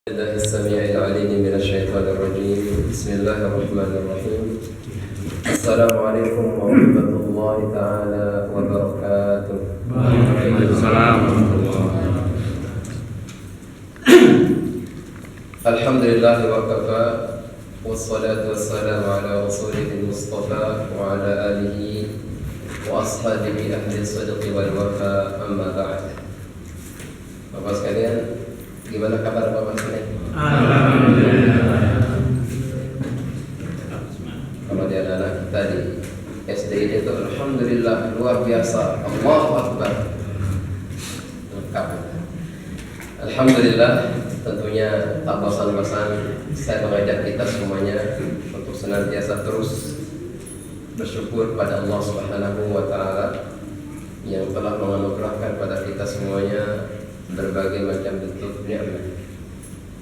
الله السميع العليم من الشيطان الرجيم. بسم الله الرحمن الرحيم. السلام عليكم ورحمة الله تعالى وبركاته. Waalaikumsalam warahmatullahi. الحمد لله وكفى والصلاة والسلام على رسوله المصطفى وعلى آله وأصحابه أهل الصدق والوفاء. أما بعد. Bapak sekalian, gimana kabar Bapak sekalian? Alhamdulillah. Kalau di anak-anak kita di SD itu alhamdulillah luar biasa. Allahu Akbar. Lengkap. Alhamdulillah, tentunya tak bosan-bosan saya mengajak kita semuanya untuk senantiasa terus bersyukur pada Allah Subhanahu wa taala yang telah menganugerahkan pada kita semuanya berbagai macam bentuk nikmat.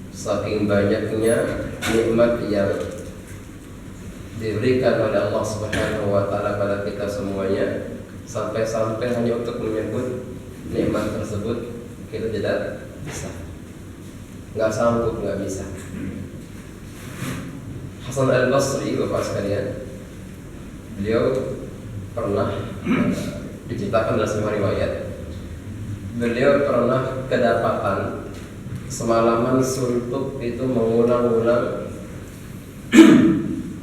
Saking banyaknya nikmat yang diberikan oleh Allah Subhanahu wa taala pada kita semuanya, sampai-sampai hanya untuk menyebut nikmat tersebut kita tidak bisa. Enggak sanggup, enggak bisa. Hasan Al-Basri, Bapak sekalian, beliau pernah diceritakan dalam sebuah riwayat, beliau pernah kedapatan semalaman suntuk itu mengulang-ulang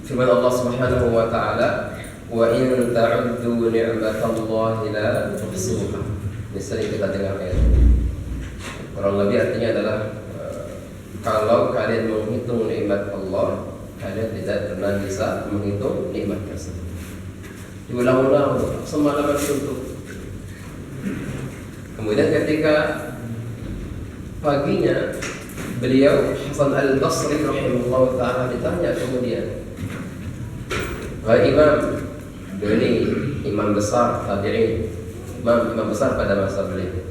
firman Allah Subhanahu wa taala, wa in ta'uddu ni'matallahi la tuhsuha. Ini sering kita dengar ayat ini. Kurang lebih artinya adalah kalau kalian menghitung nikmat Allah, kalian tidak pernah bisa menghitung nikmat tersebut. Diulang-ulang semalaman suntuk. Kemudian ketika paginya beliau Hasan Al-Basri rahimahullah ta'ala ditanya kemudian, wahai Imam, beliau ini imam besar tabi'in, imam besar pada masa beliau.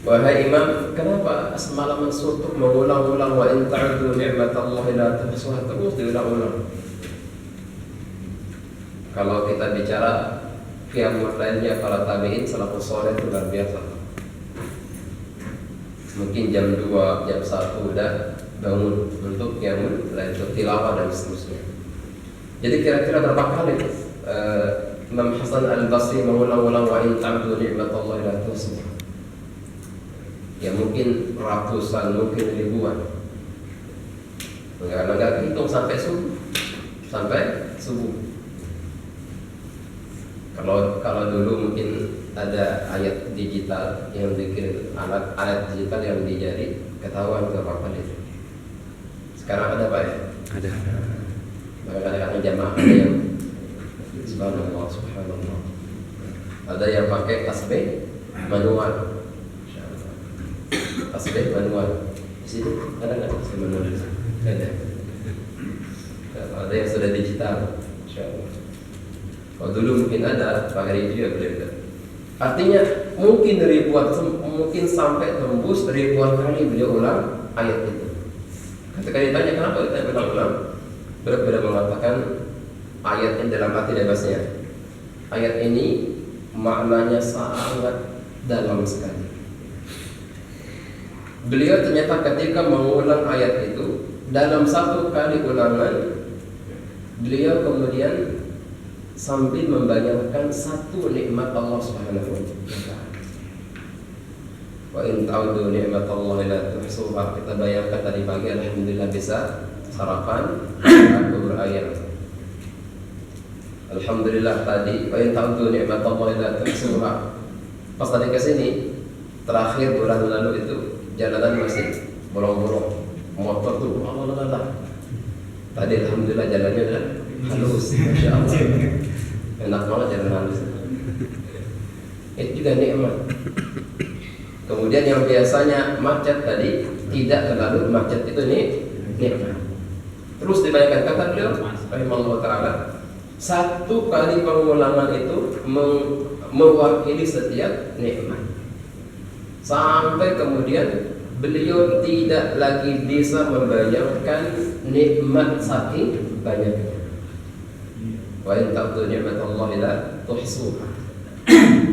Wahai Imam, kenapa semalaman suntuk mengulang-ulang wa in ta'uddu ni'matallahi la tuhsuha, terus diulang-ulang? Kalau kita bicara qiyamul lailnya para tabi'in salafus saleh itu luar biasa. Mungkin jam 2, jam 1 udah bangun untuk qiyamul lail, untuk tilawah dan seterusnya. Jadi kira-kira berapa kali Imam Hasan Al-Basri mengulang-ulang wa in ta'uddu ni'matallahi la tuhsuha? Ya mungkin ratusan, mungkin ribuan. Enggak hitung sampai subuh. Kalau dulu mungkin ada ayat digital yang bikin alat digital yang di jari, ketahuan berapa itu. Sekarang ada Pak ya? Ada. Maka kadang-kadang jamaah ada yang subhanallah. Ada yang pakai tasbih manual. Tasbih manual. Di sini ada nggak tasbih manual? Ada. Ada yang sudah digital. Insyaallah. Kalau dulu mungkin ada, pakai itu ya beliau. Artinya mungkin ribuan, mungkin sampai tembus ribuan kali beliau ulang ayat itu. Ketika ditanya kenapa kita ulang-ulang, beliau mengatakan ayatnya dalam arti bebasnya. Ayat ini maknanya sangat dalam sekali. Beliau ternyata ketika mengulang ayat itu, dalam satu kali ulangan, beliau kemudian sambil membayangkan satu nikmat Allah Subhanahu wa taala. Wa in ta'uddu ni'matallahi la tuhsuha. Kita bayangkan tadi pagi alhamdulillah bisa sarapan bubur ayam. Alhamdulillah tadi wa in ta'uddu ni'matallahi la tuhsuha. Pas tadi ke sini terakhir bulan lalu itu jalanan masih bolong-bolong. Motor tuh Allah. Tadi alhamdulillah jalannya udah halus, masya Allah, enak banget jalan halus. Itu juga nikmat. Kemudian yang biasanya macet tadi tidak terlalu macet, itu nikmat. Terus dibayangkan kata beliau, rahimahullah taala, satu kali pengulangan itu mewakili setiap nikmat. Sampai kemudian beliau tidak lagi bisa membayangkan nikmat saking banyaknya. Wa in ta'uddu ni'matallahi la tuhsuha.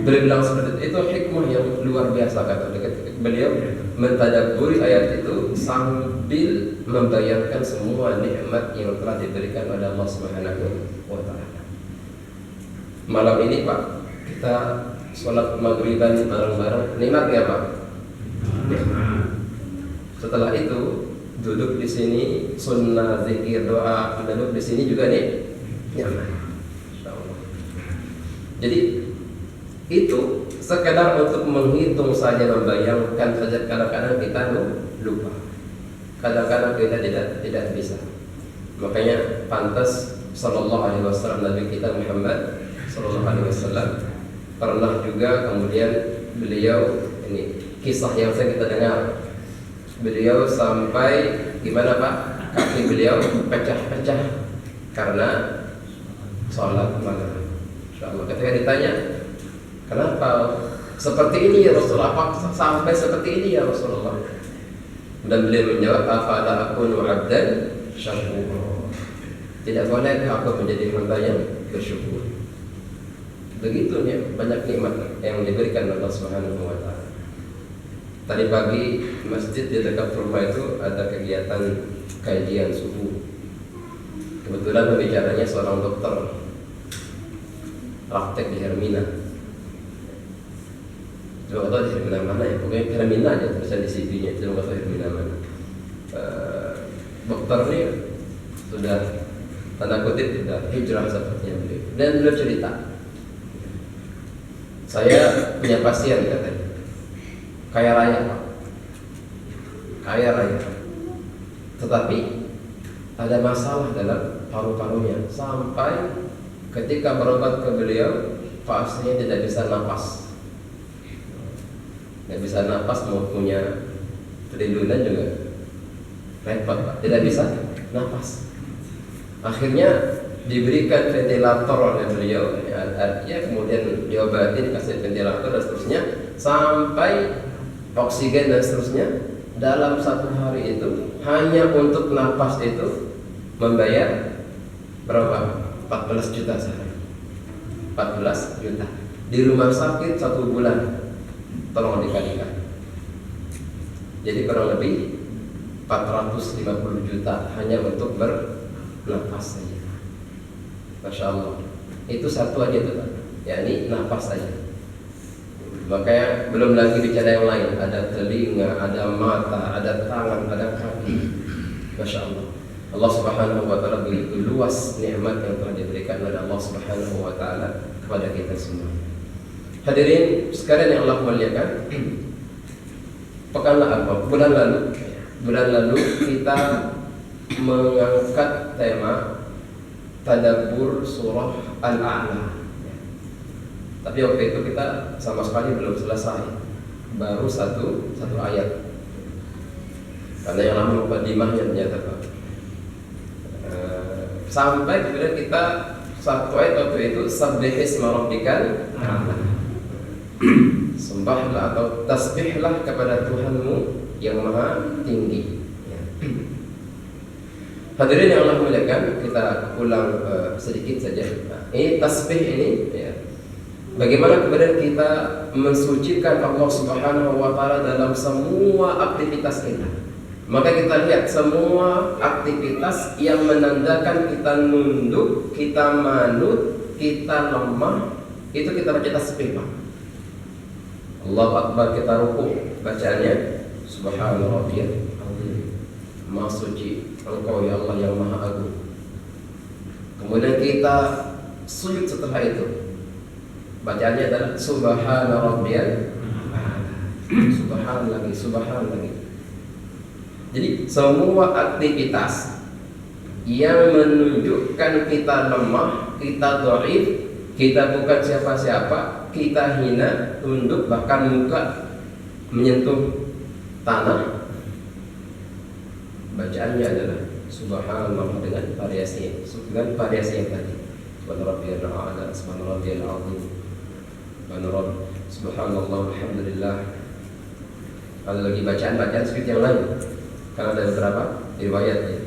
Beliau bilang seperti itu hikmah yang luar biasa kata beliau mentadabburi ayat itu sambil membayangkan semua nikmat yang telah diberikan oleh Allah Subhanahu wa taala. Malam ini Pak, kita sholat maghriban bareng-bareng, nikmat ya Pak? Setelah itu duduk di sini sunnah zikir doa, duduk di sini juga nih nyaman. Insyaallah. Jadi itu sekedar untuk menghitung saja, membayangkan saja, kadang-kadang kita lupa, kadang-kadang kita tidak bisa. Makanya pantas sallallahu alaihi wasallam Nabi kita Muhammad sallallahu alaihi wasallam pernah juga kemudian beliau, ini kisah yang saya kita dengar, beliau sampai gimana Pak, kaki beliau pecah-pecah karena sholat malam. Insyaallah ketika ditanya, kenapa seperti ini ya Rasulullah, apa sampai seperti ini ya Rasulullah? Dan beliau menjawab, afala akunu abdan syakura. Tidak boleh aku menjadi hamba yang bersyukur. Begitu ya banyak nikmat yang diberikan oleh Allah Subhanahu wa taala. Tadi pagi masjid di dekat rumah itu ada kegiatan kajian subuh. Kebetulan pembicaranya seorang dokter praktek di Hermina. Coba tahu di Hermina mana ya? Pokoknya Hermina aja tulisan di CV-nya. Coba tahu Hermina mana. Dokter ini sudah tanda kutip sudah hijrah sepertinya beliau. Dan beliau cerita, saya punya pasien katanya, kaya raya Pak, kaya raya, tetapi ada masalah dalam paru-parunya sampai ketika berobat ke beliau, pasiennya tidak bisa napas, tidak bisa napas, mau punya perlindungan juga repot Pak, tidak bisa napas. Akhirnya diberikan ventilator oleh beliau, ya kemudian diobati, dikasih ventilator dan seterusnya, sampai oksigen dan seterusnya. Dalam satu hari itu hanya untuk napas itu membayar berapa? 14 juta sehari. 14 juta. Di rumah sakit 1 bulan. Tolong dikalikan. Jadi kurang lebih 450 juta hanya untuk bernapas saja. Masya Allah. Itu satu aja tuh Pak, yakni napas saja. Makanya belum lagi bicara yang lain, ada telinga, ada mata, ada tangan, ada kaki. Masya Allah. Allah Subhanahu wa taala begitu luas nikmat yang telah diberikan oleh Allah Subhanahu wa taala kepada kita semua. Hadirin sekalian yang Allah muliakan, bulan lalu kita mengangkat tema tadabbur surah Al-A'la. Tapi waktu itu kita sama sekali belum selesai, baru satu ayat. Karena yang lama mukadimahnya ternyata Pak. Sampai kemudian kita satu ayat waktu itu sabbih isma rabbikal a'la. Sembahlah atau tasbihlah kepada Tuhanmu yang maha tinggi. Hadirin yang Allah muliakan, kita ulang sedikit saja. Ini tasbih ini ya. Bagaimana kemudian kita mensucikan Allah Subhanahu wa taala dalam semua aktivitas kita. Maka kita lihat semua aktivitas yang menandakan kita nunduk, kita manut, kita lemah, itu kita baca tasbih Pak. Allahu Akbar, kita ruku, bacaannya Subhana rabbiyal azim. Maha suci Engkau ya Allah yang maha agung. Kemudian kita sujud setelah itu, bacaannya adalah Subhana rabbiyal Subhan lagi. Jadi semua aktivitas yang menunjukkan kita lemah, kita dhaif, kita bukan siapa-siapa, kita hina, tunduk, bahkan muka menyentuh tanah, bacaannya adalah Subhanallah dengan variasi yang tadi. Subhanarabbiyal a'la, subhanarabbiyal azim, subhanallah, alhamdulillah. Ada lagi bacaan seperti yang lain, karena ada beberapa riwayat ya.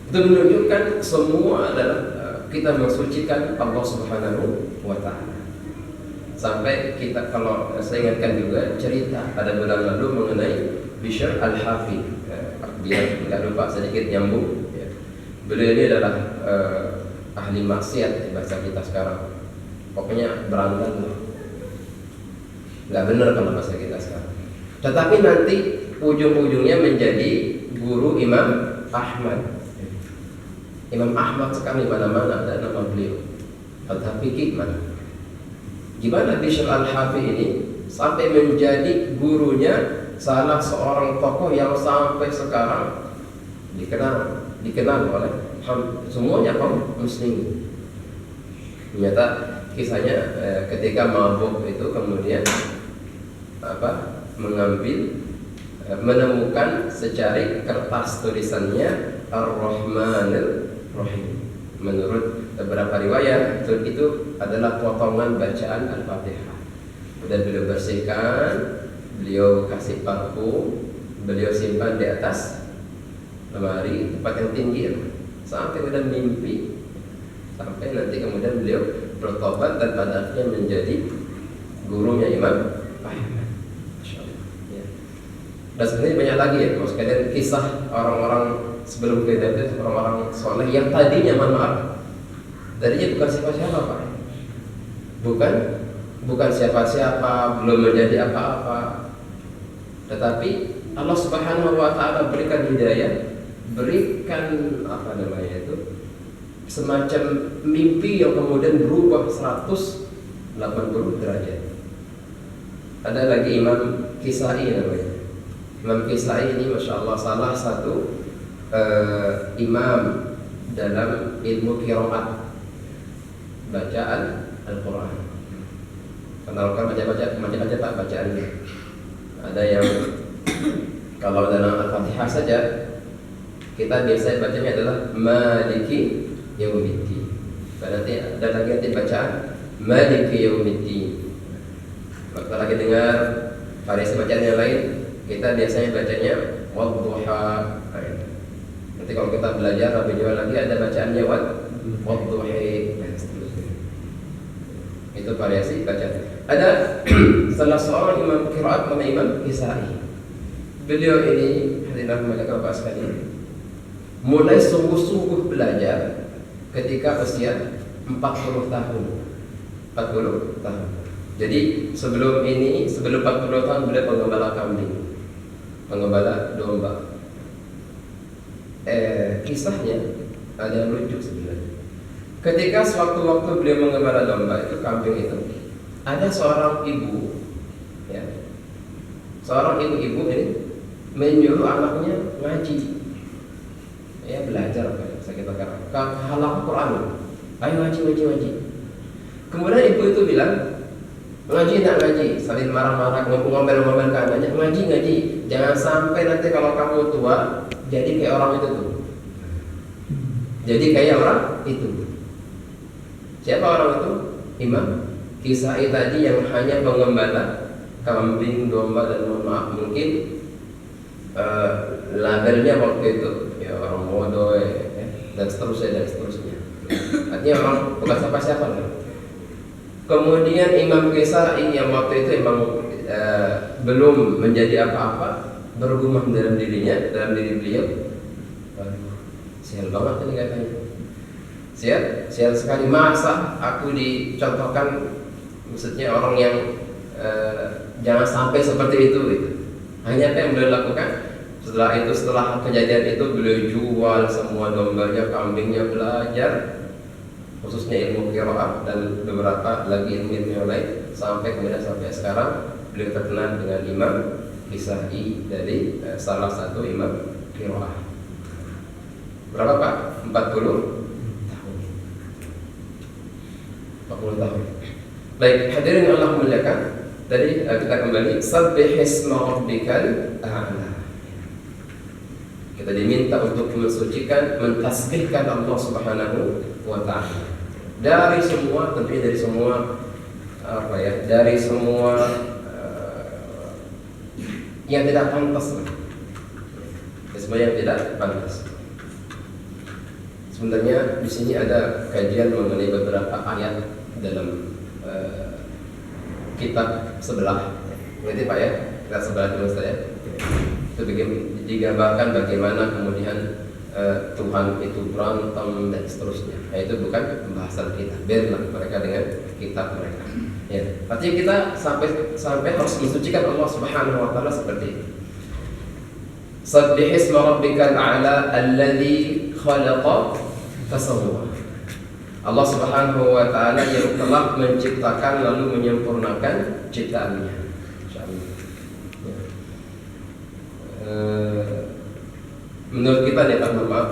Itu menunjukkan semua adalah kita mensucikan Allah Subhanahu wa taala. Sampai kita, kalau saya ingatkan juga cerita pada bulan lalu mengenai Bishr Al-Hafi. Dia nggak lupa sedikit nyambung. Ya. Beliau ini adalah ahli maksiat bahasa kita sekarang. Pokoknya berandal, nggak benar kalau bahasa kita sekarang. Tetapi nanti ujung-ujungnya menjadi guru Imam Ahmad. Imam Ahmad sekarang di mana-mana ada nama beliau. Tetapi gimana? Gimana Bishr Al-Hafi ini sampai menjadi gurunya salah seorang tokoh yang sampai sekarang dikenal oleh semuanya kaum muslimin. Ternyata kisahnya ketika mabuk itu kemudian menemukan secari kertas tulisannya Ar-Rahmanir Rahim. Menurut beberapa riwayat itu adalah potongan bacaan Al-Fatihah. Kemudian beliau bersihkan, beliau kasih parfum, beliau simpan di atas lemari tempat yang tinggi sampai kemudian mimpi, sampai nanti kemudian beliau bertobat dan pada akhirnya menjadi gurunya Imam Ahmad. Ya. Dan sebenarnya banyak lagi ya, kalau sekalian kisah orang-orang sebelum kita itu, orang-orang soleh yang tadinya tadinya bukan siapa-siapa Pak, bukan siapa-siapa, belum menjadi apa-apa, tetapi Allah Subhanahu wa Ta'ala berikan hidayah, berikan semacam mimpi yang kemudian berubah 180 derajat. Ada lagi Imam Kisai namanya. Imam Kisai ini Masya Allah salah satu imam dalam ilmu qiraat, bacaan Al-Quran. Kenalkan baca-baca Pak bacaannya. Ada yang kalau dalam Al-Fatihah saja kita biasa bacanya adalah Maliki Yaumiddin. Nanti ada lagi nanti bacaan Maliki Yaumiddin. Kalau kita lagi dengar variasi bacaan yang lain, kita biasanya bacanya Wadduha. Nanti kalau kita belajar lebih jauh lagi ada bacaannya Wadduhi. Itu variasi bacaan. Ada salah seorang imam qiraat namanya Imam Kisai. Beliau ini hadirin mereka Bapak sekalian, mulai sungguh-sungguh belajar ketika usia 40 tahun. 40 tahun. Jadi sebelum 40 tahun beliau penggembala kambing, penggembala domba. Kisahnya ada yang lucu sebenarnya. Ketika sewaktu-waktu beliau menggembala domba itu, kambing itu, ada seorang ibu, ya, seorang ibu-ibu ini menyuruh anaknya ngaji, ya belajar, saya katakan, halaqah Quran, ayo ngaji. Kemudian ibu itu bilang, ngaji nak ngaji, saling marah-marah, ngomel-ngomel ke anaknya, ngaji, jangan sampai nanti kalau kamu tua jadi kayak orang itu tuh, jadi kayak orang itu. Siapa orang itu? Imam Kisai tadi yang hanya penggembala kambing, domba, dan mohon maaf mungkin labelnya waktu itu ya orang bodoh dan seterusnya. Artinya orang bukan siapa-siapa lah. Kemudian Imam Kisai yang waktu itu memang belum menjadi apa-apa, bergumam dalam diri beliau, sial banget ini katanya. Sial sekali, masa aku dicontohkan, maksudnya orang yang jangan sampai seperti itu gitu. Hanya apa yang beliau lakukan setelah kejadian itu, beliau jual semua dombanya, kambingnya, belajar khususnya ilmu qiraat dan beberapa lagi ilmu yang lain, sampai sekarang beliau terkenal dengan Imam Kisai dari salah satu imam qiraat. Berapa Pak? 40 tahun. Baik, hadirin Allah muliakan. Tadi kita kembali sabbih isma rabbikal a'la. Kita diminta untuk mensucikan, mentasbihkan Allah Subhanahu wa ta'ala dari semua, tentunya dari semua dari semua yang tidak pantas, semua yang tidak pantas. Sebenarnya di sini ada kajian mengenai beberapa ayat dalam kitab sebelah. Ngerti Pak ya? Kitab sebelah dulu saya. Itu digambarkan bagaimana kemudian Tuhan itu berantem dan seterusnya. Nah, itu bukan pembahasan kita. Biarlah mereka dengan kitab mereka. Ya, artinya kita sampai harus mensucikan Allah Subhanahu wa taala seperti itu. Sabbihisma rabbikal a'la alladzi khalaqa fasawwa. Allah Subhanahu wa taala yang telah menciptakan lalu menyempurnakan ciptaannya. Insyaallah. Ya. Menurut kita nih Pak, maaf.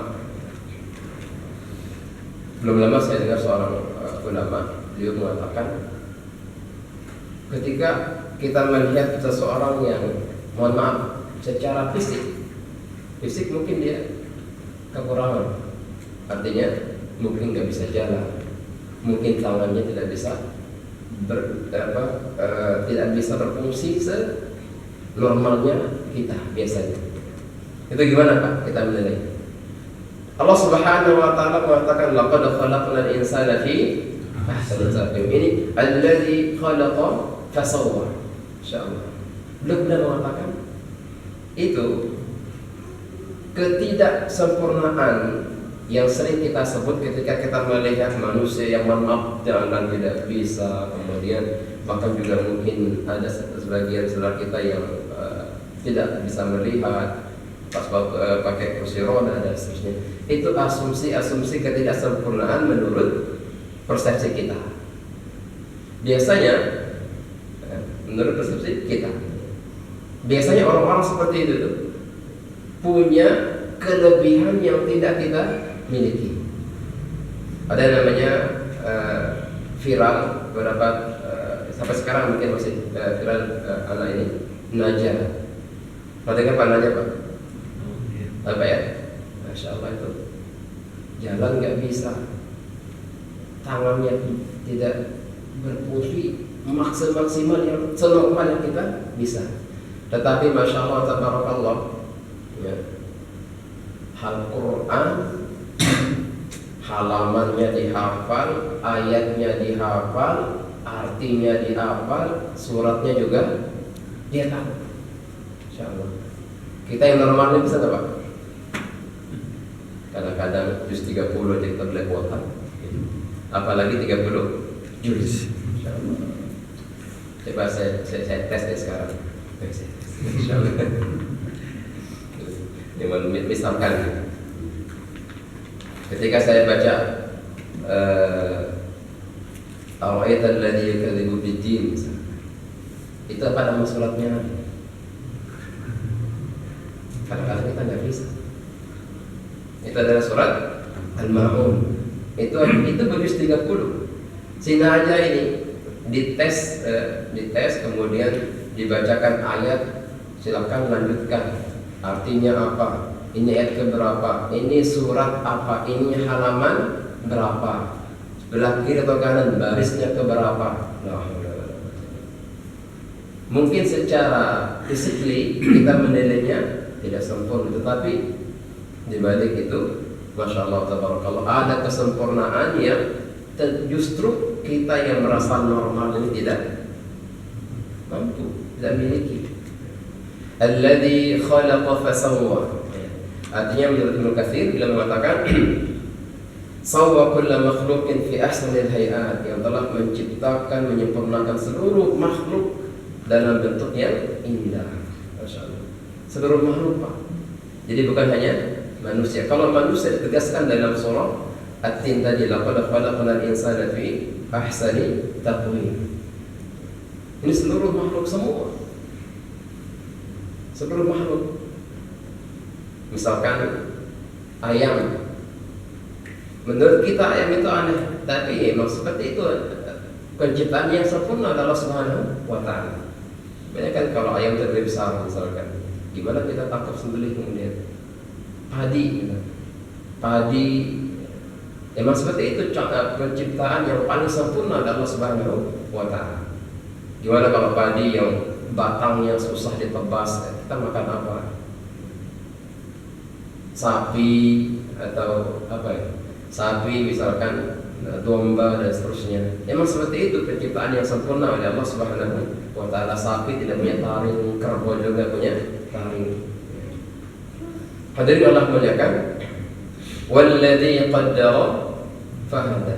Belum lama saya dengar seorang ulama, beliau mengatakan ketika kita melihat seseorang yang, mohon maaf, secara fisik mungkin dia kekurangan, artinya mungkin nggak bisa jalan, mungkin tangannya tidak bisa tidak bisa berfungsi senormalnya kita biasanya. Itu gimana Pak kita menilai? Allah Subhanahu wa taala mengatakan laqad khalaqnal insana fi ahsani taqwim. Ini alladzi khalaqa fasawwa. Insyaallah. Benar-benar mengatakan itu ketidaksempurnaan yang sering kita sebut ketika kita melihat manusia yang maaf jalan tidak bisa, kemudian bahkan juga mungkin ada sebagian saudara kita yang tidak bisa melihat pas pakai kursi roda dan seterusnya. Itu asumsi ketidaksempurnaan menurut persepsi kita. Biasanya menurut persepsi kita, biasanya orang-orang seperti itu tuh punya kelebihan yang tidak kita miliki. Ada yang namanya viral beberapa sampai sekarang mungkin masih viral anak ini Najah. Pada dengar Pak Najah Pak? Apa ya? Masya Allah, itu jalan nggak bisa, tangannya tidak berfungsi maksimal yang senormal yang kita bisa. Tetapi Masya Allah, tabarakallah, ya, Al-Quran halamannya dihafal, ayatnya dihafal, artinya dihafal, suratnya juga dia tahu. Insya Allah. Kita yang normalnya bisa nggak Pak? Kadang-kadang juz 30 aja kita belepotan, apalagi 30 juz. Insya Allah. Coba saya tes deh sekarang. Insya Allah. Misalkan ketika saya baca Al-Ayat alladhi yukadzibu bid-din, itu apa nama suratnya? Kadang-kadang kita nggak bisa. Itu adalah surat Al-Ma'un. Itu berjuz 30. Sina aja ini dites kemudian dibacakan ayat, silakan lanjutkan. Artinya apa? Ini ayat keberapa? Ini surat apa? Ini halaman berapa? Sebelah kiri atau kanan? Barisnya keberapa? Mungkin secara physically kita menilainya tidak sempurna, tetapi di balik itu, Masya Allah, tabarakallah, ada kesempurnaan yang justru kita yang merasa normal ini tidak mampu, tidak miliki. Alladzi khalaqa fasawwa. Artinya menurut Ibnu Katsir beliau mengatakan sawwa kullu makhluqin fi ahsanil hayat, yang telah menciptakan, menyempurnakan seluruh makhluk dalam bentuk yang indah. Masya Allah. Seluruh makhluk Pak. Jadi bukan hanya manusia. Kalau manusia ditegaskan dalam surah At-Tin tadi, laqad khalaqnal insana fi ahsani taqwim. Ini seluruh makhluk semua. Seluruh makhluk. Misalkan ayam. Menurut kita ayam itu aneh, tapi memang seperti itu penciptaan yang sempurna Allah Subhanahu wa taala. Banyak kan kalau ayam terlalu besar misalkan, gimana kita tangkap sembelih kemudian padi, padi, memang seperti itu penciptaan yang paling sempurna Allah Subhanahu wa taala. Gimana kalau padi yang batangnya susah ditebas, kita makan apa? Sapi atau apa ya? Sapi misalkan domba dan seterusnya. Memang seperti itu penciptaan yang sempurna oleh Allah Subhanahu wa taala. Sapi tidak punya taring, kerbau juga punya taring. Hadirin Allah muliakan. Walladzi qaddara fahada.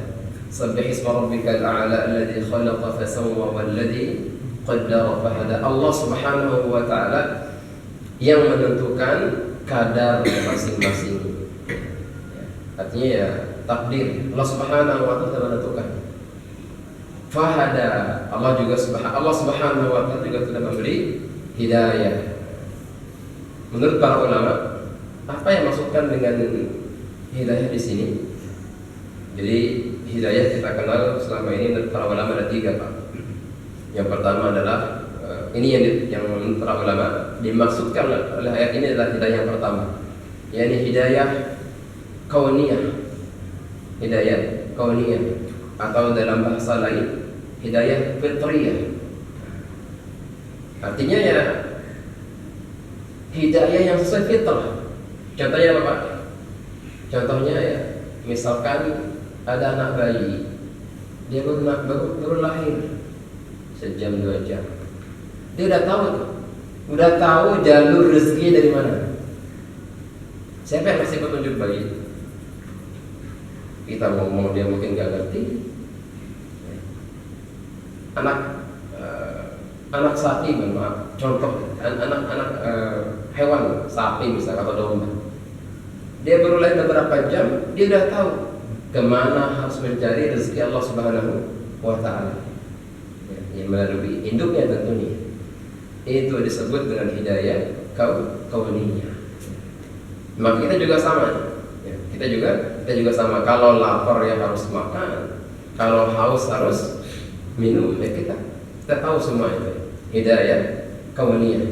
Sabbih isma rabbikal a'la alladzi khalaqa fasawwa walladzi qaddara fahada. Allah Subhanahu wa taala yang menentukan kadar masing-masing. Artinya ya takdir. Allah Subhanahu wa taala menentukan. Fahada, Allah Subhanahu wa taala juga sudah memberi hidayah. Menurut para ulama, apa yang maksudkan dengan hidayah di sini? Jadi hidayah kita kenal selama ini menurut para ulama ada 3, Pak. Yang pertama adalah ini yang menurut para ulama dimaksudkan oleh ayat ini adalah hidayah yang pertama, yakni hidayah kauniyah. Hidayah kauniyah atau dalam bahasa lain hidayah fitriyah. Artinya ya hidayah yang sesuai fitrah. Contohnya apa, Pak? Contohnya ya, misalkan ada anak bayi, dia baru lahir sejam 2 jam, dia udah tahu jalur rezeki dari mana. Siapa yang kasih petunjuk bayi? Kita ngomong dia mungkin nggak ngerti. Anak sapi, maaf, contoh anak hewan sapi misalnya atau domba, dia baru lahir beberapa jam, dia udah tahu kemana harus mencari rezeki Allah Subhanahu wa taala. Yang melalui induknya tentunya. Itu disebut dengan hidayah kauniyah. Maka kita juga sama. Ya, kita juga sama. Kalau lapar ya harus makan, kalau haus harus minum. Ya kita tahu semua itu. Hidayah kauniyah.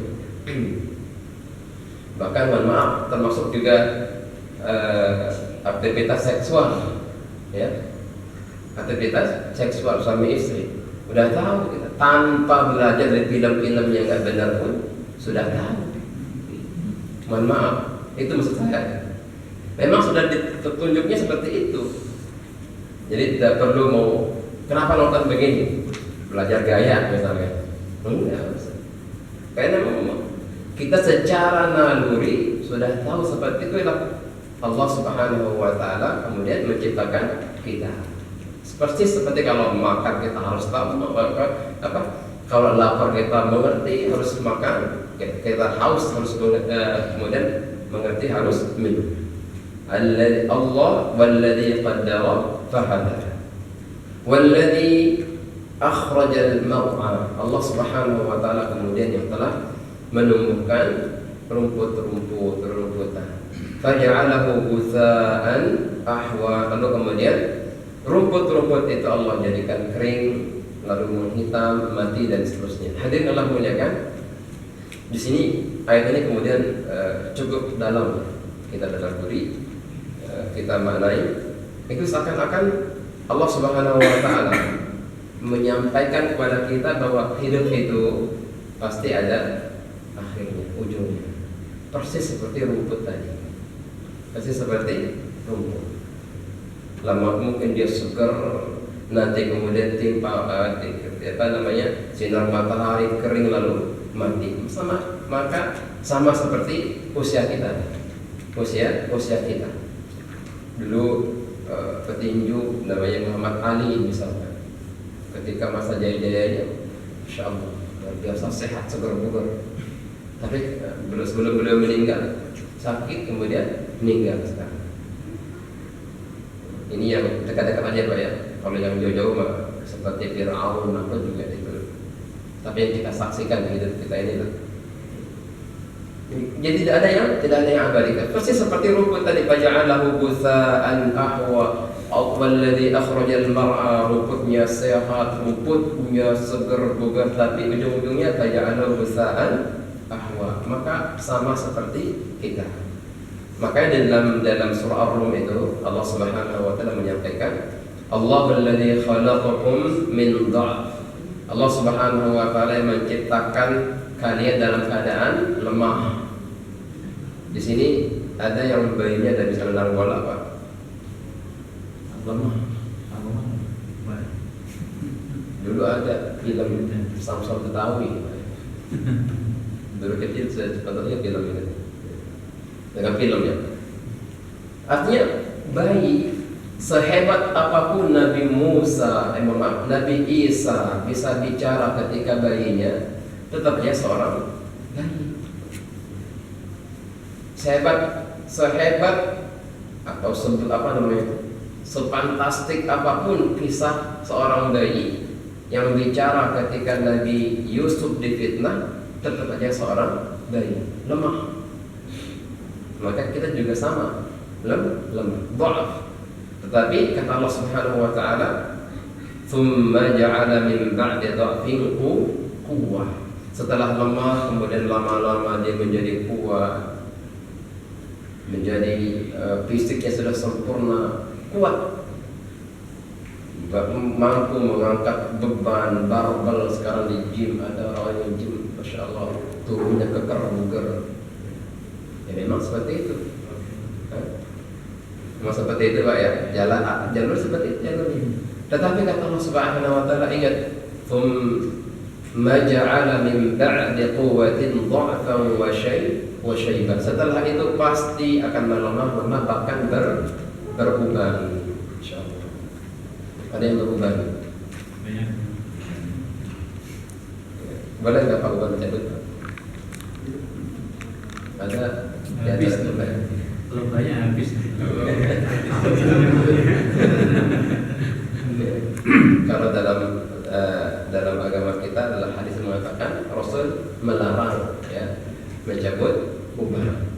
Bahkan mohon maaf, termasuk juga aktivitas seksual, ya, aktivitas seksual suami istri. Udah tahu kita, tanpa belajar dari film-film yang nggak benar pun sudah tahu. Mohon maaf, itu maksud saya. Memang sudah ditunjuknya seperti itu. Jadi tidak perlu mau kenapa nonton begini, belajar gaya misalnya. Enggak. Karena kita secara naluri sudah tahu seperti itu. Allah Subhanahu wa taala kemudian menciptakan kita. Seperti kalau makan kita harus tahu apa? Kalau lapar kita mengerti harus makan, kita haus harus kemudian mengerti harus minum. Allah walladzi qaddara fahada. Walladzi akhrajal mar'a. Allah Subhanahu wa taala kemudian yang telah menumbuhkan rumputan. Faja'alahu ghutsa'an ahwa. Lalu kemudian rumput-rumput itu Allah jadikan kering, lalu menghitam, mati dan seterusnya. Hadirin Allah muliakan. Di sini ayat ini kemudian cukup dalam kita tadabburi, kita maknai. Itu seakan-akan Allah Subhanahu wa taala menyampaikan kepada kita bahwa hidup itu pasti ada akhirnya, ujungnya. Persis seperti rumput tadi. Persis seperti rumput. Lama mungkin dia segar, nanti kemudian timpa sinar matahari kering lalu mati. Maka sama seperti usia kita. Usia kita. Dulu petinju namanya Muhammad Ali misalkan. Ketika masa jaya-jayanya, Masya Allah, luar biasa sehat, segar bugar. Tapi sebelum beliau meninggal, sakit kemudian meninggal sekarang. Ini yang dekat-dekat aja Pak ya. Kalau yang jauh-jauh mah seperti Fir'aun apa juga itu. Tapi yang kita saksikan hidup kita ini lah. Jadi tidak ada yang abadi. Persis seperti rumput tadi, faja'alahu ghutsa'an ahwa. Walladzi akhrajal mar'a, rumputnya sehat, rumputnya segar bugar, tapi ujung-ujungnya faja'alahu ghutsa'an ahwa. Maka sama seperti kita. Makanya dalam surah Ar-Rum itu Allah Subhanahu wa taala menyampaikan, Allahu alladzi khalaqakum min dha'f. Allah Subhanahu wa taala yang menciptakan kalian dalam keadaan lemah. Di sini ada yang bayinya tidak bisa menang bola, Pak. Lemah. dulu ada film Samsul Betawi. Dulu kecil saya tontonnya film ini. Dengan filmnya. Artinya bayi sehebat apapun Nabi Nabi Isa bisa bicara ketika bayinya, tetap dia seorang bayi. Sehebat atau sefantastik apapun kisah seorang bayi yang bicara ketika Nabi Yusuf difitnah, tetap aja seorang bayi, lemah. Maka kita juga sama, lemah, dha'af. Tetapi kata Allah Subhanahu wa taala, "Tsumma ja'ala min ba'di dha'fin quwwah." Setelah lemah, kemudian lama-lama dia menjadi kuat, menjadi fisiknya sudah sempurna, kuat, mampu mengangkat beban barbel. Sekarang di gym ada orang yang gym, masya Allah, tubuhnya kekar bugar. Ya memang seperti itu. Memang seperti itu Pak ya, jalur seperti itu jalurnya. Tetapi kata Allah Subhanahu wa taala, ingat, "Tsumma ja'ala min ba'di quwwatin dha'fan wa syaiban." Setelah itu pasti akan melemah bahkan beruban. Insyaallah. Ada yang beruban? Banyak. Boleh enggak Pak Uban cabut? Ada Habis tuh Pak. Kalau banyak habis. Kalau dalam agama kita adalah hadis mengatakan Rasul melarang ya mencabut uban.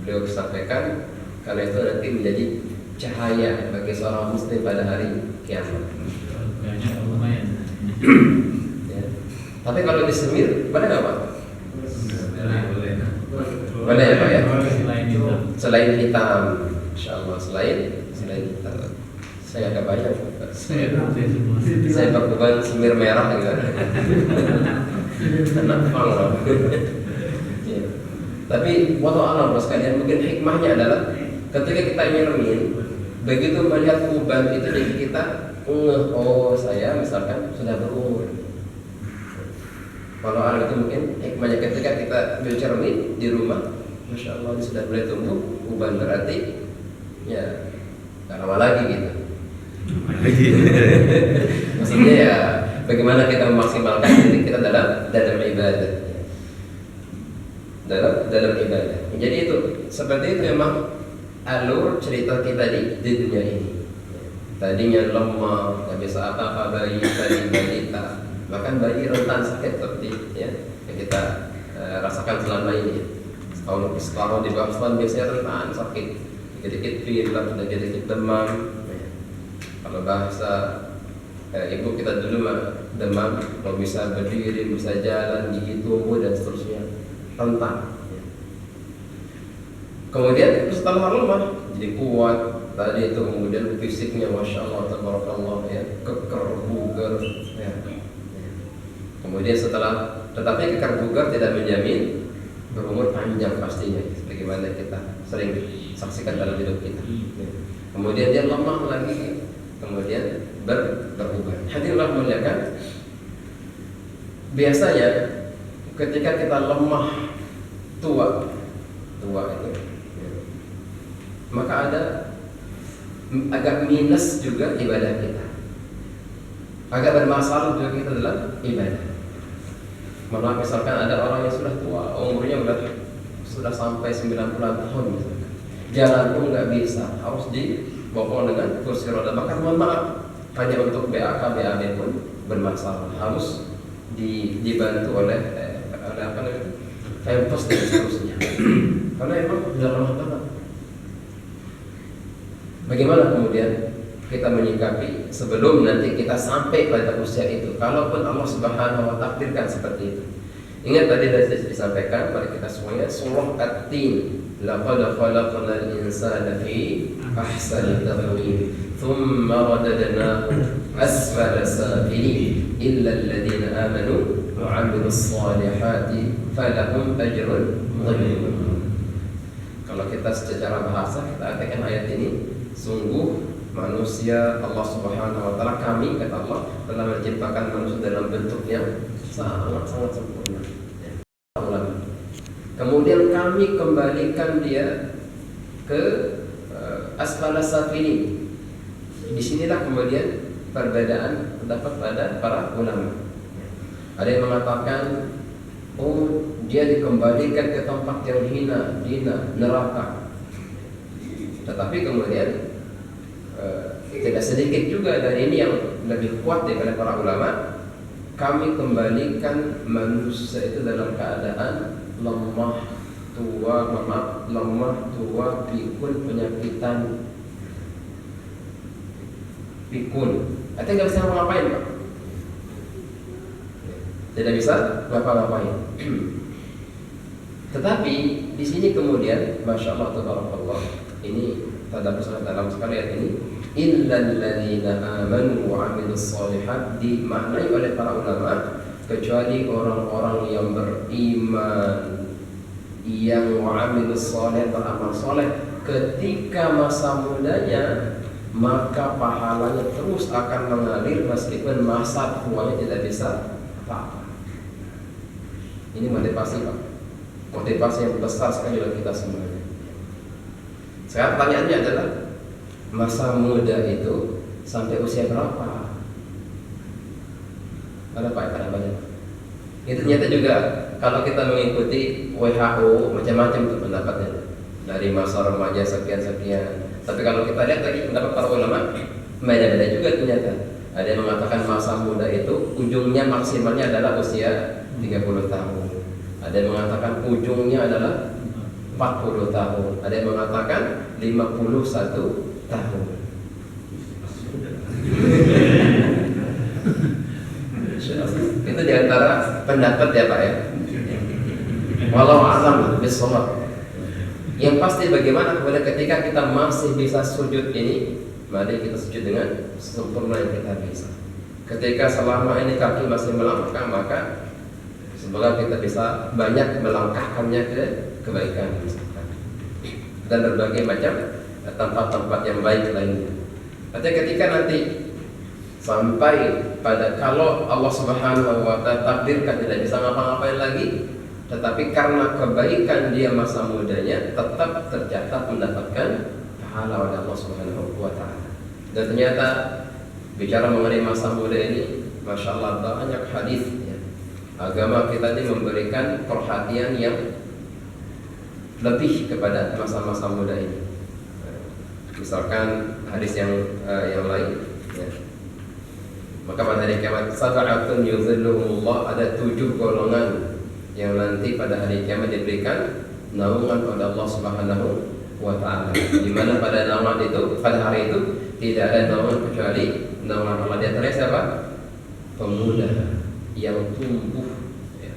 Beliau sampaikan karena itu nanti menjadi cahaya bagi seorang muslim pada hari kiamat. Banyak lumayan. Ya. Tapi kalau disemir, boleh nggak Pak? Boleh. Boleh ya Pak ya? Selain itu. Selain hitam, insyaallah selain hitam. Saya agak banyak. Saya semua. Saya berbeban semir merah gitu. Kenapa loh? Ya. Tapi waktu alam bos kalian, mungkin hikmahnya adalah ketika kita nyiramin, begitu melihat uban itu jadi kita oh saya misalkan sudah berumur. Kalau alam itu mungkin hikmahnya ketika kita bercermin di rumah, masya Allah sudah mulai tumbuh uban, berarti ya gak lama lagi gitu. Maksudnya ya bagaimana kita memaksimalkan diri kita dalam ibadah, dalam ibadah. Jadi itu seperti itu memang alur cerita kita di dunia ini. Tadinya lemah, tak bisa apa-apa, bayi tadi balita, bahkan bayi rentan sakit seperti ya yang kita rasakan selama ini. Setahun di bawah setahun biasanya rentan sakit, dikit-dikit pilek, dikit-dikit demam. Kalau bahasa ibu kita dulu mah demam, kalau bisa berdiri, bisa jalan, gigi tumbuh dan seterusnya, rentan. Kemudian setelah lemah jadi kuat tadi itu, kemudian fisiknya masya Allah tabarakallah ya, kekar bugar ya. Kemudian tetapi kekar bugar tidak menjamin berumur panjang pastinya, sebagaimana kita sering saksikan dalam hidup kita. Kemudian dia lemah lagi, kemudian berubah. Hadirlah muliakan. Biasanya ketika kita lemah, tua itu, maka ada agak minus juga ibadah kita, agak bermasalah juga kita dalam ibadah. Malah misalkan ada orang yang sudah tua, umurnya sudah sampai 90 tahun misalkan, jalan pun nggak bisa, harus dibawa dengan kursi roda. Bahkan mohon maaf, hanya untuk BAK, BAB pun bermasalah, harus dibantu oleh apa namanya, Pempos dan seterusnya. Karena emang sudah lemah banget. Bagaimana kemudian kita menyikapi sebelum nanti kita sampai pada usia itu? Kalaupun Allah Subhanahu wa takdirkan seperti itu. Ingat tadi sudah disampaikan pada kita semuanya surah At-Tin, laqad khalaqnal insana fi ahsani taqwim, thumma radadnahu asfala safilin illa alladhina amanu wa 'amilus salihati falahum ajrun ghayr. Kalau kita secara bahasa kita artikan ayat ini, sungguh manusia, Allah Subhanahu wa taala, kami kata Allah telah menciptakan manusia dalam bentuk yang sangat-sangat sempurna. Kemudian kami kembalikan dia ke asfalas safilin. Disinilah kemudian perbedaan pendapat pada para ulama. Ada yang mengatakan, oh dia dikembalikan ke tempat yang hina, neraka. Tetapi kemudian tidak sedikit juga dari ini yang lebih kuat daripada para ulama. Kami kembalikan manusia itu dalam keadaan lemah tua, pikun, penyakitan, pikun. Artinya nggak bisa ngapain, Pak. Tidak bisa ngapa-ngapain. Tetapi di sini kemudian, masya Allah, tabarakallah, ini tadabbur sangat dalam sekali ayat ini. Illal ladzina amanu wa 'amilus shalihat, dimaknai oleh para ulama kecuali orang-orang yang beriman, yang wa 'amilus shalihat, beramal saleh ketika masa mudanya, maka pahalanya terus akan mengalir meskipun masa tuanya tidak bisa apa-apa. Ini motivasi, Pak. Motivasi yang besar sekali bagi kita semuanya. Sekarang pertanyaannya adalah, masa muda itu sampai usia berapa? Ada Pak, ada banyak. Itu ternyata juga kalau kita mengikuti WHO macam-macam tuh pendapatnya, dari masa remaja sekian-sekian. Tapi kalau kita lihat lagi pendapat para ulama, beda-beda juga ternyata. Ada yang mengatakan masa muda itu ujungnya maksimalnya adalah usia 30 tahun. Ada yang mengatakan ujungnya adalah 40 tahun. Ada yang mengatakan 51 tahun. Itu diantara pendapat ya Pak ya. Walau alam bisawab. Yang pasti bagaimana kemudian ketika kita masih bisa sujud ini, mari kita sujud dengan sempurna yang kita bisa. Ketika selama ini kaki masih melangkah, maka semoga kita bisa banyak melangkahkannya ke kebaikan dan berbagai macam tempat-tempat yang baik lainnya. Artinya ketika nanti sampai pada kalau Allah Subhanahu wa taala takdirkan tidak bisa ngapa-ngapain lagi, tetapi karena kebaikan dia masa mudanya tetap tercatat mendapatkan pahala oleh Allah Subhanahu wa taala. Dan ternyata bicara mengenai masa muda ini, masya Allah banyak hadis ya. Agama kita ini memberikan perhatian yang lebih kepada masa-masa muda ini. Misalkan hadis yang lain ya. Maka pada hari kiamat sab'atun yuzilluhumullah, ada 7 golongan yang nanti pada hari kiamat diberikan naungan oleh Allah Subhanahu wa taala. Di mana pada naungan itu, pada hari itu tidak ada naungan kecuali naungan Allah. Di antaranya siapa? Pemuda yang tumbuh ya.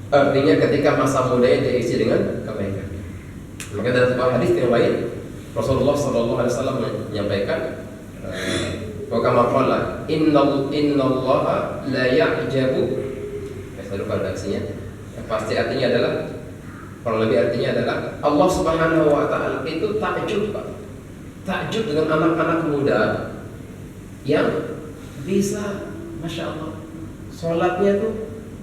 Artinya ketika masa mudanya diisi dengan kebaikan. Maka dalam sebuah hadis yang lain Rasulullah SAW menyampaikan wa kama qala innallaha la ya'jabu, saya lupa redaksinya. Pasti artinya adalah, kurang lebih artinya adalah Allah Subhanahu wa taala itu takjub, Pak. Takjub dengan anak-anak muda yang bisa, masya Allah, sholatnya tuh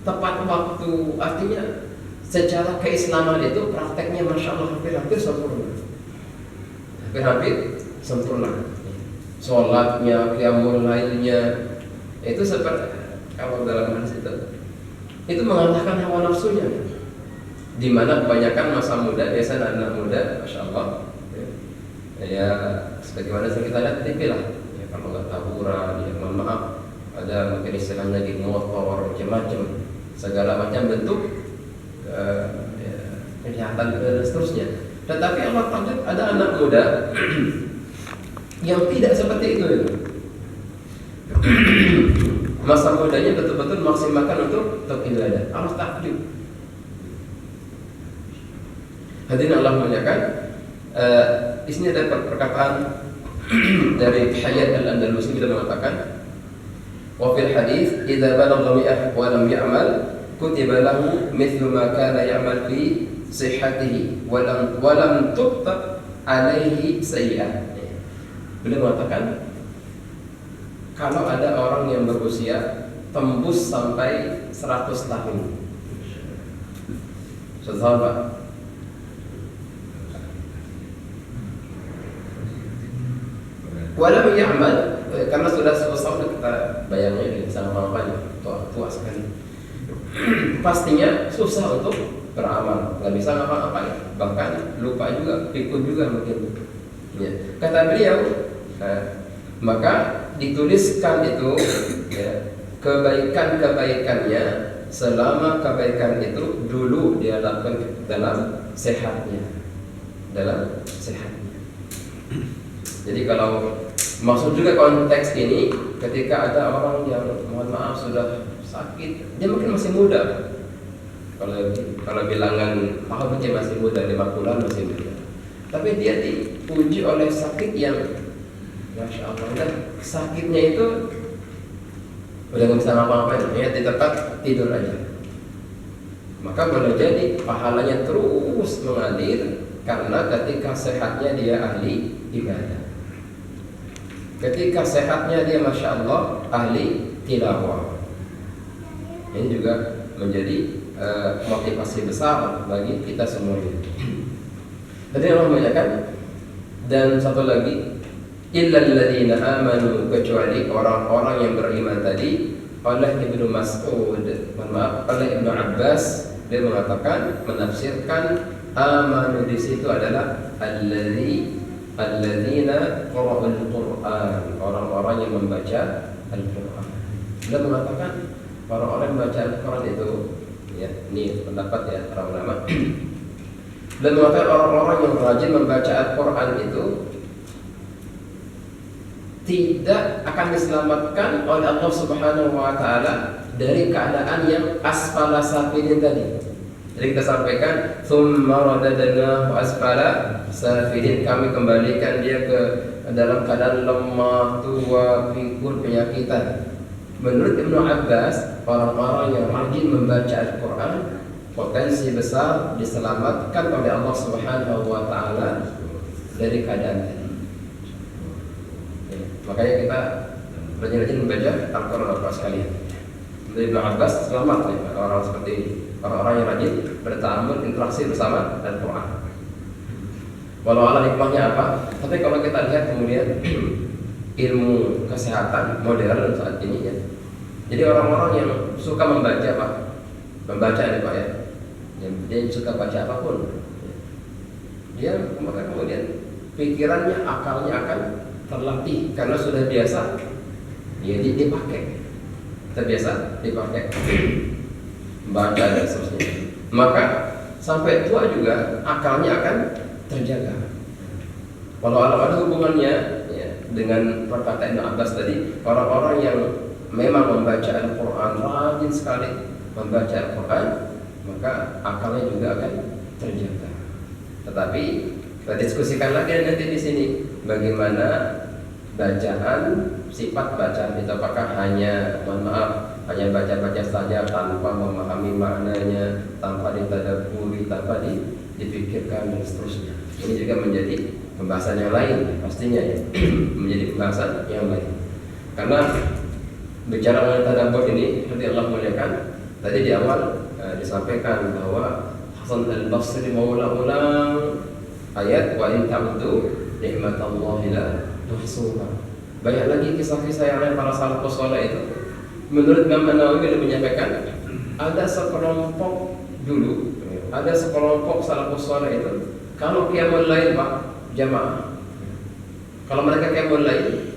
tepat waktu. Artinya secara keislaman itu prakteknya masya Allah hampir-hampir sempurna. Hampir-hampir sempurna. Sholatnya, qiyamul lailnya itu seperti kalau dalam hadis itu mengalahkan hawa nafsunya. Di mana kebanyakan masa muda biasanya anak muda, masya Allah, ya sebagaimana yang kita lihat TV lah. Ya, kalau nggak taburan, ya mohon maaf, ada mungkin istilahnya di motor, macam-macam, segala macam bentuk kejahatan dan seterusnya. Tetapi Allah takdir ada anak muda yang tidak seperti itu. Masa mudanya betul-betul maksimalkan untuk ibadah. Allah takdir. Hadirin Allah muliakan, di sini ada perkataan dari Hayat Al-Andalusi, beliau mengatakan, wa fil hadis idza balagha mi'ah wa lam ya'mal kutiba lahu mithlu ma kana ya'mal fi sihhatihi wa lam tuktab alaihi sayyi'ah. Beliau mengatakan kalau ada orang yang berusia tembus sampai 100 tahun. 100 tahun Pak. Walau ya'mal, karena sudah 100 tahun kita bayangnya bisa apa-apa, tua sekali. Pastinya susah untuk beramal, nggak bisa ngapa-ngapain, bahkan lupa juga, pikun juga mungkin. Ya. Kata beliau, maka dituliskan itu ya, kebaikan-kebaikannya selama kebaikan itu dulu dia lakukan dalam sehatnya, Jadi kalau maksud juga konteks ini, ketika ada orang yang mohon maaf sudah sakit, dia mungkin masih muda. Kalau bilangan tahun dia masih muda, 50-an masih muda. Tapi dia diuji oleh sakit yang Masya Allah, dan sakitnya itu udah nggak bisa ngapa-ngapain, ya tetap tidur aja. Maka boleh jadi pahalanya terus mengalir karena ketika sehatnya dia ahli ibadah. Ketika sehatnya dia Masya Allah ahli tilawah. Ini juga menjadi motivasi besar bagi kita semuanya. Tadi Allah menyatakan, dan satu lagi, illal ladzina amanu, kecuali orang-orang yang beriman tadi. Oleh Ibnu Mas'ud, oleh Ibnu Abbas, dia mengatakan, menafsirkan amanu di situ adalah alladzina qara'ul Qur'an, orang-orang yang membaca Al-Qur'an. Dia mengatakan orang-orang yang membaca Al-Qur'an itu, ya, ini pendapat ya para ulama. Dan mengatakan orang-orang yang rajin membaca Al-Qur'an itu tidak akan diselamatkan oleh Allah Subhanahu wa taala dari keadaan yang asfala safilin tadi. Jadi kita sampaikan tsumma radadnahu asfala safilin, kami kembalikan dia ke dalam keadaan lemah, tua, pikun, penyakitan. Menurut Ibnu Abbas, orang-orang yang rajin membaca Al-Qur'an potensi besar diselamatkan oleh Allah Subhanahu wa taala dari keadaan tadi. Makanya kita rajin-rajin membaca Al-Qur'an Bapak sekalian. Dari Ibnu Abbas selamat nih orang seperti ini, orang-orang yang rajin berta'ammul, interaksi bersama Al-Qur'an. Walau ala hikmahnya apa, tapi kalau kita lihat kemudian ilmu kesehatan modern saat ini ya. Jadi orang-orang yang suka membaca Pak, membaca ini Pak ya, dia suka baca apapun, dia kemudian pikirannya, akalnya akan terlatih karena sudah biasa, ya dipakai, terbiasa dipakai, baca dan seterusnya. Maka sampai tua juga akalnya akan terjaga. Walau ada hubungannya ya, dengan perkataan Ibnu Abbas tadi, orang-orang yang memang membaca Al-Qur'an, rajin sekali membaca Al-Qur'an, maka akalnya juga akan terjaga. Tetapi kita diskusikan lagi nanti di sini, bagaimana bacaan, sifat bacaan itu, apakah hanya, mohon maaf, hanya baca-baca saja tanpa memahami maknanya, tanpa ditadabburi, tanpa dipikirkan dan seterusnya. Ini juga menjadi pembahasan yang lain pastinya ya. Menjadi pembahasan yang lain. Karena bicara mengenai tadabbur ini, seperti Allah muliakan, tadi di awal disampaikan bahwa Hasan al-Basri mengulang-ulang ayat wa in ta'uddu ni'matallahi la tuhsuha. Banyak lagi kisah-kisah yang lain para salafus saleh itu. Menurut Imam Nawawi menyampaikan ada sekelompok dulu, ada sekelompok salafus saleh itu kalau qiyamul lail Pak jamaah, kalau mereka qiyamul lail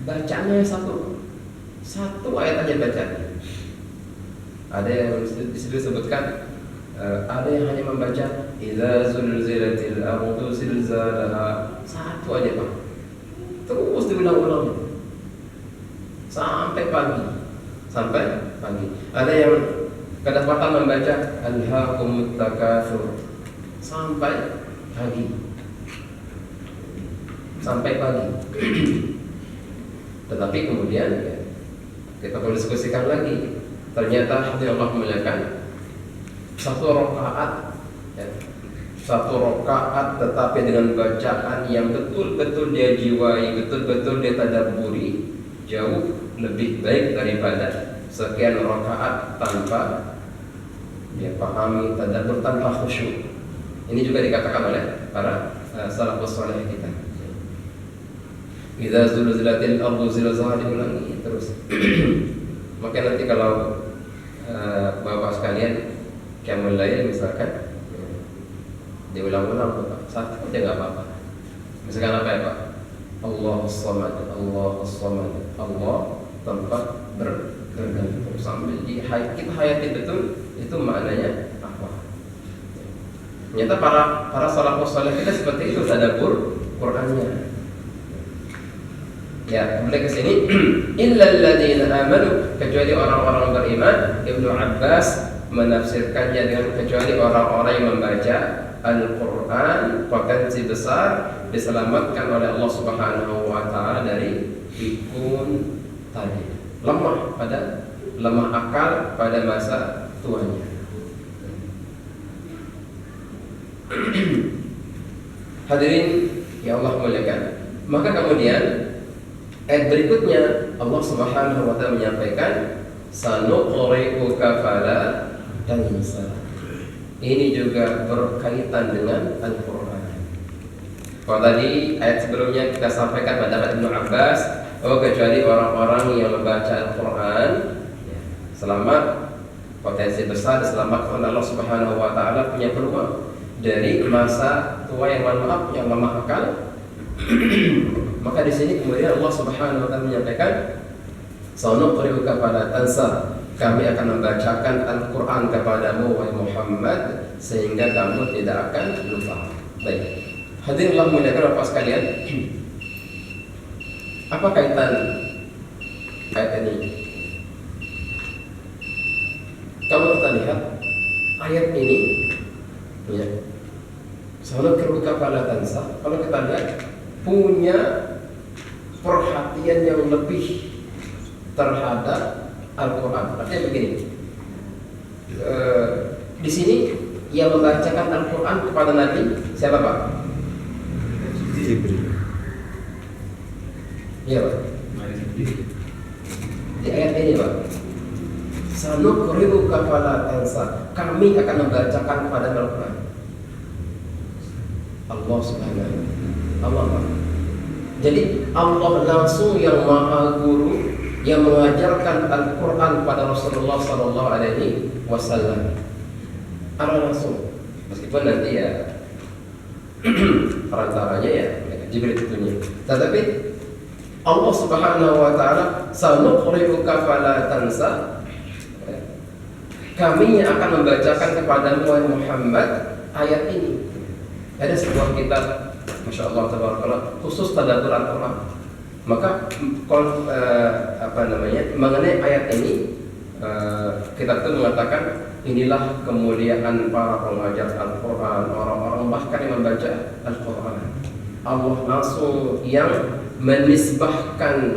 bacanya satu ayat aja bacanya. Ada yang disebutkan ada yang hanya membaca idza zulzilatil ardu zilzalaha, satu aja Pak, terus diulang-ulang sampai pagi. Ada yang kedapatan membaca alhaakumut takatsur sampai pagi. Tetapi kemudian ya, kita perlu diskusikan lagi. Ternyata hati Allah memuliakan satu rakaat ya, satu rakaat tetapi dengan bacaan yang betul-betul dia jiwai, betul-betul dia tadabburi, jauh lebih baik daripada sekian rakaat tanpa dia pahami, tadabbur, tanpa khusyuk. Ini juga dikatakan oleh para salafus saleh kita. Idza zulzilatil ardu zilzalaha, diulangi terus. Maka nanti kalau bapak sekalian qiyamul lail misalkan diulang-ulang Pak, satu aja nggak apa-apa. Misalkan apa ya Pak? Allahus Samad, Allahus Samad, Allah tempat bergantung sambil kita hayati betul itu maknanya apa. Ternyata para salafus saleh kita seperti itu tadabbur Qur'annya. Ya, kembali ke sini. Illal ladzina amanu, kecuali orang-orang beriman. Ibnu Abbas menafsirkannya dengan kecuali orang-orang yang membaca Al-Quran, potensi besar diselamatkan oleh Allah Subhanahu wa Ta'ala dari pikun tadi, lemah akal pada masa tuanya. Hadirin ya Allah muliakan. Maka kemudian ayat berikutnya Allah Subhanahu wa Ta'ala menyampaikan sanuqri'uka fala tansa. Ini juga berkaitan dengan Al-Quran. Kalau tadi ayat sebelumnya kita sampaikan pada Ibnu Abbas, kecuali orang-orang yang membaca Al-Quran selamat, potensi besar diselamatkan oleh Allah Subhanahu wa Ta'ala, punya peluang dari masa tua yang maaf, yang lemah akal. Maka di sini kemudian Allah Subhanahu wa Ta'ala menyampaikan sanuqri'uka fala tansa. Kami akan membacakan Al-Quran kepadamu wahai Muhammad sehingga kamu tidak akan lupa. Baik. Hadirin Allah muliakan Bapak sekalian. Apa kaitan ayat ini? Kalau kita lihat ayat ini, ya, sanuqri'uka fala tansa. Kalau kita lihat punya perhatian yang lebih terhadap Al-Quran. Artinya begini, di sini yang membacakan Al-Quran kepada Nabi siapa Pak? Jibril. Iya Pak. Di ayat ini Pak, sanuqri'uka fala tansa. Kami akan membacakan kepada Al-Quran. Allah Subhanahu Allah Pak. Jadi Allah langsung yang maha guru yang mengajarkan Al-Quran pada Rasulullah Sallallahu Alaihi Wasallam. Allah langsung, meskipun nanti ya perantaranya ya Jibril tentunya. Tetapi Allah Subhanahu Wa Taala sanuqri'uka fala tansa. Kami yang akan membacakan kepadamu wahai Muhammad ayat ini. Ada sebuah kitab, Masya Allah, tabarakallah, khusus tadabbur Al-Quran. Maka mengenai ayat ini kita tuh mengatakan inilah kemuliaan para pengajar Al-Quran, orang-orang bahkan yang membaca Al-Quran. Allah langsung yang menisbahkan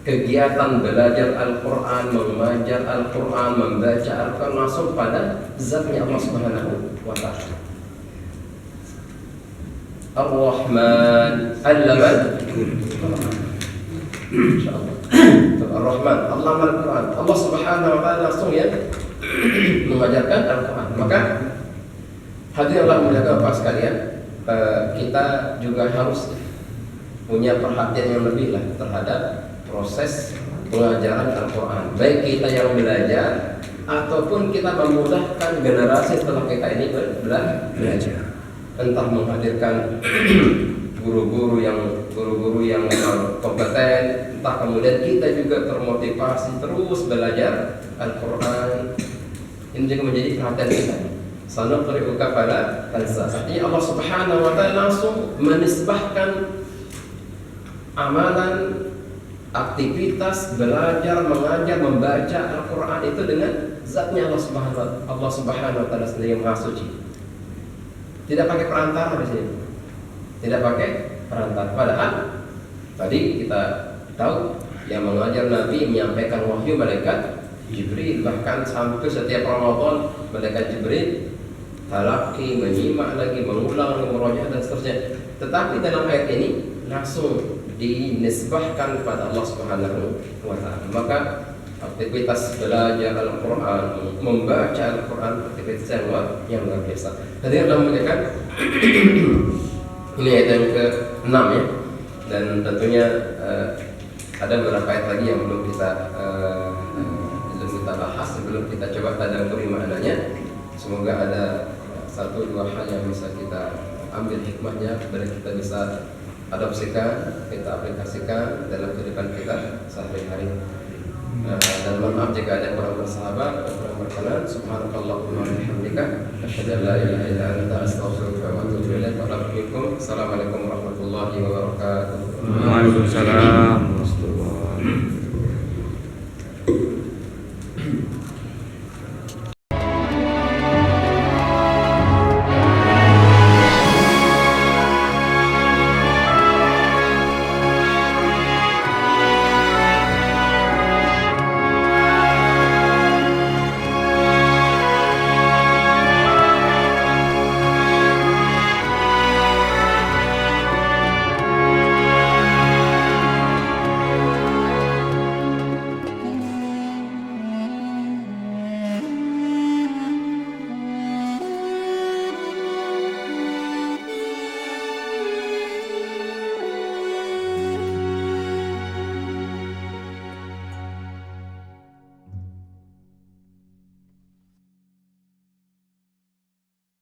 kegiatan belajar Al-Quran, mengajar Al-Quran, membaca Al-Quran langsung pada zatnya Allah Subhanahu wa Ta'ala. Ar-Rahman Allamal Quran. Insyaallah. Ar-Rahman Allah Al-Quran. Allah Subhanahu wa Ta'ala langsung ya mengajarkan Al-Quran. Maka hadirin Allah muliakan Bapak sekalian, kita juga harus punya perhatian yang lebih lah terhadap proses pengajaran Al-Quran. Baik kita yang belajar ataupun kita memudahkan generasi setelah kita ini belajar. Entah menghadirkan guru-guru yang kompeten, entah kemudian kita juga termotivasi terus belajar Al-Quran. Ini juga menjadi perhatian kita. Sanuqri'uka fala tansa. Artinya Allah Subhanahu wa Ta'ala langsung menisbahkan amalan, aktivitas belajar, mengajar, membaca Al-Quran itu dengan zatnya Allah Subhanahu wa Ta'ala sendiri yang Maha Suci. Tidak pakai perantara di sini. Tidak pakai perantara. Padahal tadi kita tahu yang mengajar Nabi menyampaikan wahyu malaikat Jibril, bahkan sampai setiap Ramadan malaikat Jibril talaki, menyimak lagi, mengulang lagi, merojaah dan seterusnya. Tetapi dalam ayat ini langsung dinisbahkan kepada Allah Subhanahu wa taala. Maka aktivitas belajar Al-Quran, membaca Al-Quran, aktivitas yang luar biasa. Hadirin Allah muliakan, ini ayat yang ke-6 ya. Dan tentunya ada beberapa ayat lagi yang belum kita bahas, sebelum kita coba tadabburi maknanya. Semoga ada satu dua hal yang bisa kita ambil hikmahnya dan kita bisa adopsikan, kita aplikasikan dalam kehidupan kita sehari-hari. Dan mohon maaf jika ada kurang bersahabat, kurang berkenan. Subhanakallahumma wa bihamdika, asyhadu an la ilaha illa anta